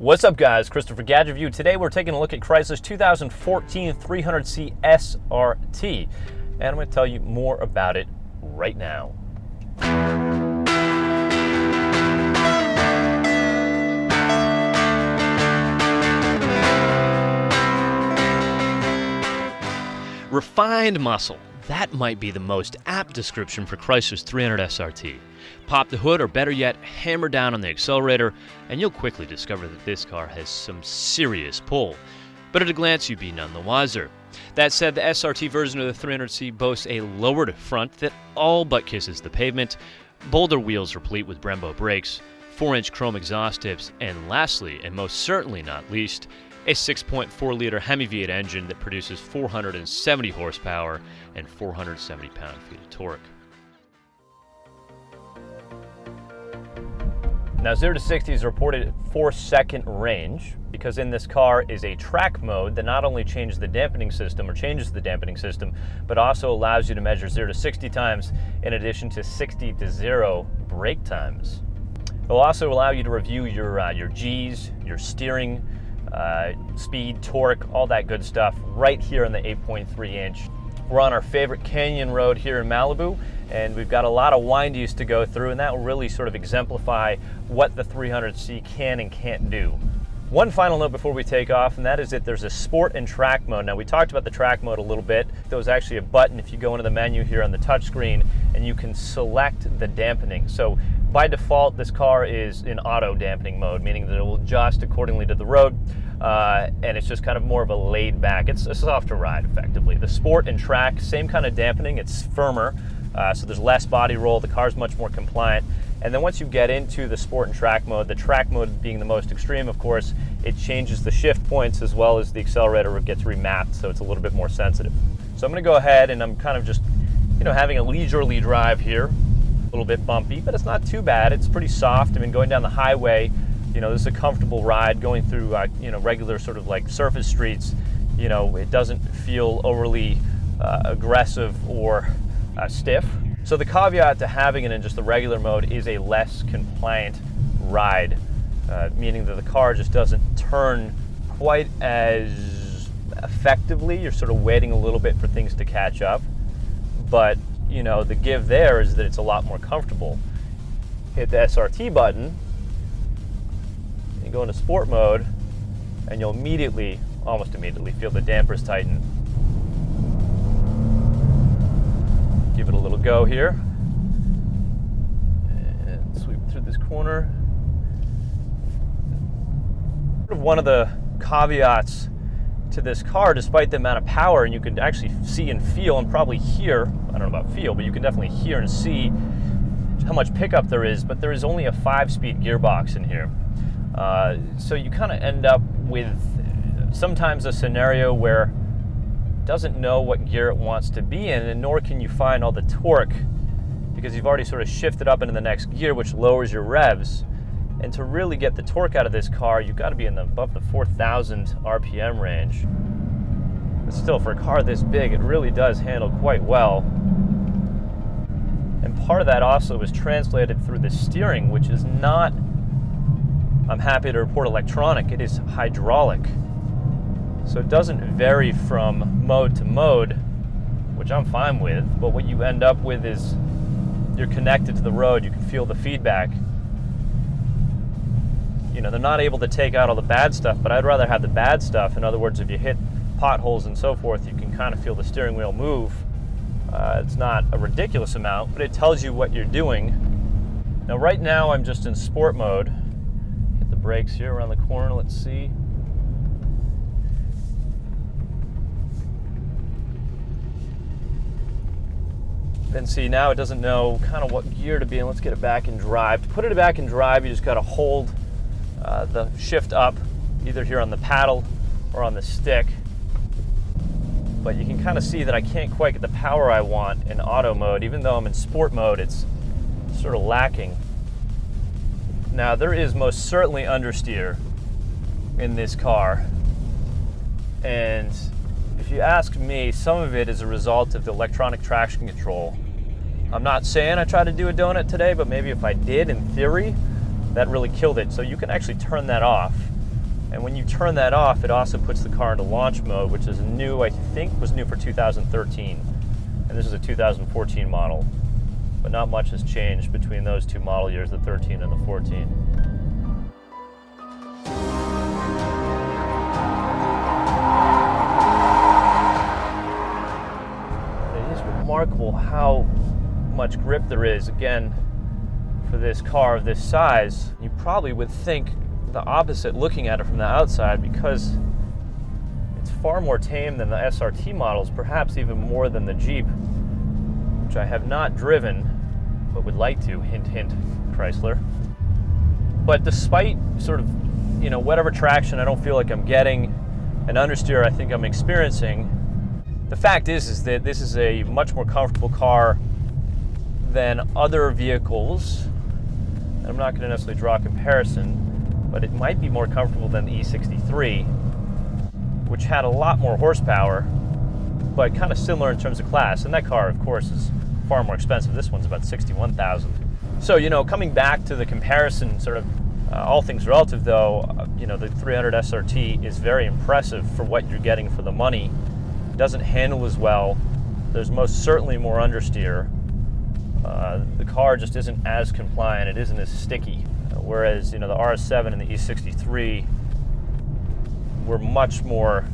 What's up, guys? Christopher Gadget Review. Today we're taking a look at Chrysler's 2014 300C SRT, and I'm going to tell you more about it right now. Refined muscle. That might be the most apt description for Chrysler's 300 SRT. Pop the hood, or better yet, hammer down on the accelerator, and you'll quickly discover that this car has some serious pull. But at a glance, you'd be none the wiser. That said, the SRT version of the 300C boasts a lowered front that all but kisses the pavement, boulder wheels replete with Brembo brakes, 4-inch chrome exhaust tips, and lastly, and most certainly not least, a 6.4L HEMI V8 engine that produces 470 horsepower and 470 pound-feet of torque. Now 0 to 60 is reported at 4-second range, because in this car is a track mode that not only changes the dampening system, but also allows you to measure 0 to 60 times in addition to 60 to 0 brake times. It will also allow you to review your G's, your steering, speed, torque, all that good stuff right here on the 8.3 inch. We're on our favorite canyon road here in Malibu, and we've got a lot of windies to go through, and that will really sort of exemplify what the 300C can and can't do. One final note before we take off, and that is that there's a sport and track mode. Now, we talked about the track mode a little bit. There was actually a button if you go into the menu here on the touchscreen, and you can select the dampening. So by default, this car is in auto dampening mode, meaning that it will adjust accordingly to the road, and it's just kind of more of a laid back. It's a softer ride, effectively. The sport and track, same kind of dampening. It's firmer, so there's less body roll. The car's much more compliant. And then once you get into the sport and track mode, the track mode being the most extreme, of course, it changes the shift points as well as the accelerator gets remapped, so it's a little bit more sensitive. So I'm going to go ahead, and I'm kind of just, having a leisurely drive here. A little bit bumpy, but it's not too bad. It's pretty soft. I mean, going down the highway, this is a comfortable ride. Going through, regular sort of like surface streets, it doesn't feel overly aggressive or stiff. So the caveat to having it in just the regular mode is a less compliant ride, meaning that the car just doesn't turn quite as effectively. You're sort of waiting a little bit for things to catch up, but the give there is that it's a lot more comfortable. Hit the SRT button, you go into sport mode, and you'll almost immediately feel the dampers tighten. Give it a little go here, and sweep through this corner. One of the caveats to this car, despite the amount of power, and you can actually see and feel and probably hear, I don't know about feel, but you can definitely hear and see how much pickup there is, but there is only a 5-speed gearbox in here. So you kind of end up with sometimes a scenario where it doesn't know what gear it wants to be in, and nor can you find all the torque because you've already sort of shifted up into the next gear, which lowers your revs. And to really get the torque out of this car, you've got to be above the 4,000 RPM range. But still, for a car this big, it really does handle quite well. And part of that also is translated through the steering, which is not, I'm happy to report, electronic. It is hydraulic. So it doesn't vary from mode to mode, which I'm fine with. But what you end up with is you're connected to the road. You can feel the feedback. They're not able to take out all the bad stuff, but I'd rather have the bad stuff. In other words, if you hit potholes and so forth, you can kind of feel the steering wheel move. It's not a ridiculous amount, but it tells you what you're doing. Now, right now, I'm just in sport mode. Hit the brakes here around the corner. Let's see. And see, now it doesn't know kind of what gear to be in. Let's get it back in drive. To put it back in drive, you just got to hold the shift up, either here on the paddle or on the stick. But you can kind of see that I can't quite get the power I want in auto mode. Even though I'm in sport mode, it's sort of lacking. Now, there is most certainly understeer in this car. And if you ask me, some of it is a result of the electronic traction control. I'm not saying I tried to do a donut today, but maybe if I did, in theory, that really killed it. So you can actually turn that off. And when you turn that off, it also puts the car into launch mode, which is new, I think was new for 2013. And this is a 2014 model. But not much has changed between those two model years, the 13 and the 14. It is remarkable how much grip there is, again, for this car of this size. You probably would think the opposite looking at it from the outside, because it's far more tame than the SRT models, perhaps even more than the Jeep, which I have not driven, but would like to, hint, hint, Chrysler. But despite sort of, whatever traction I don't feel like I'm getting, and understeer I think I'm experiencing, the fact is that this is a much more comfortable car than other vehicles. And I'm not going to necessarily draw a comparison, but it might be more comfortable than the E63, which had a lot more horsepower, but kind of similar in terms of class. And that car, of course, is far more expensive. This one's about $61,000. So, coming back to the comparison, sort of all things relative, though, the 300 SRT is very impressive for what you're getting for the money. It doesn't handle as well. There's most certainly more understeer. The car just isn't as compliant. It isn't as sticky. Whereas, the RS7 and the E63 were much more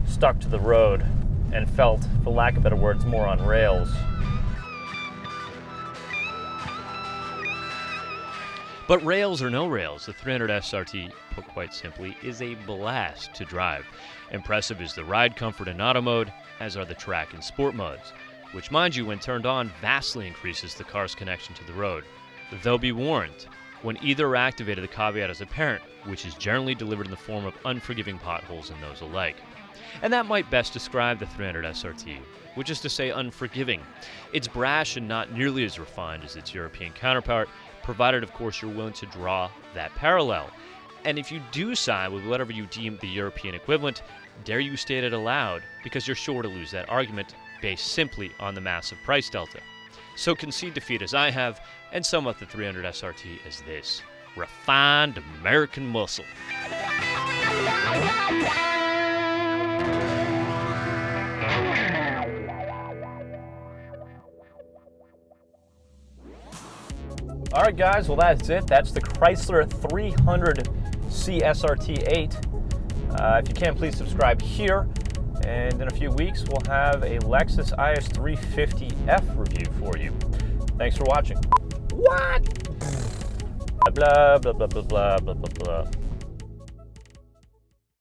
stuck to the road and felt, for lack of better words, more on rails. But rails or no rails, the 300 SRT, put quite simply, is a blast to drive. Impressive is the ride comfort in auto mode, as are the track and sport modes, which, mind you, when turned on, vastly increases the car's connection to the road. Though be warned, when either are activated, the caveat is apparent, which is generally delivered in the form of unforgiving potholes and those alike. And that might best describe the 300 SRT, which is to say unforgiving. It's brash and not nearly as refined as its European counterpart, provided, of course, you're willing to draw that parallel. And if you do side with whatever you deem the European equivalent, dare you state it aloud, because you're sure to lose that argument based simply on the massive price delta. So concede defeat as I have, and sum up the 300 SRT as this: refined American muscle. All right, guys, well, that's it. That's the Chrysler 300C SRT8. If you can, please subscribe here. And in a few weeks, we'll have a Lexus IS 350F review for you. Thanks for watching. What? Blah, blah, blah, blah, blah, blah, blah, blah.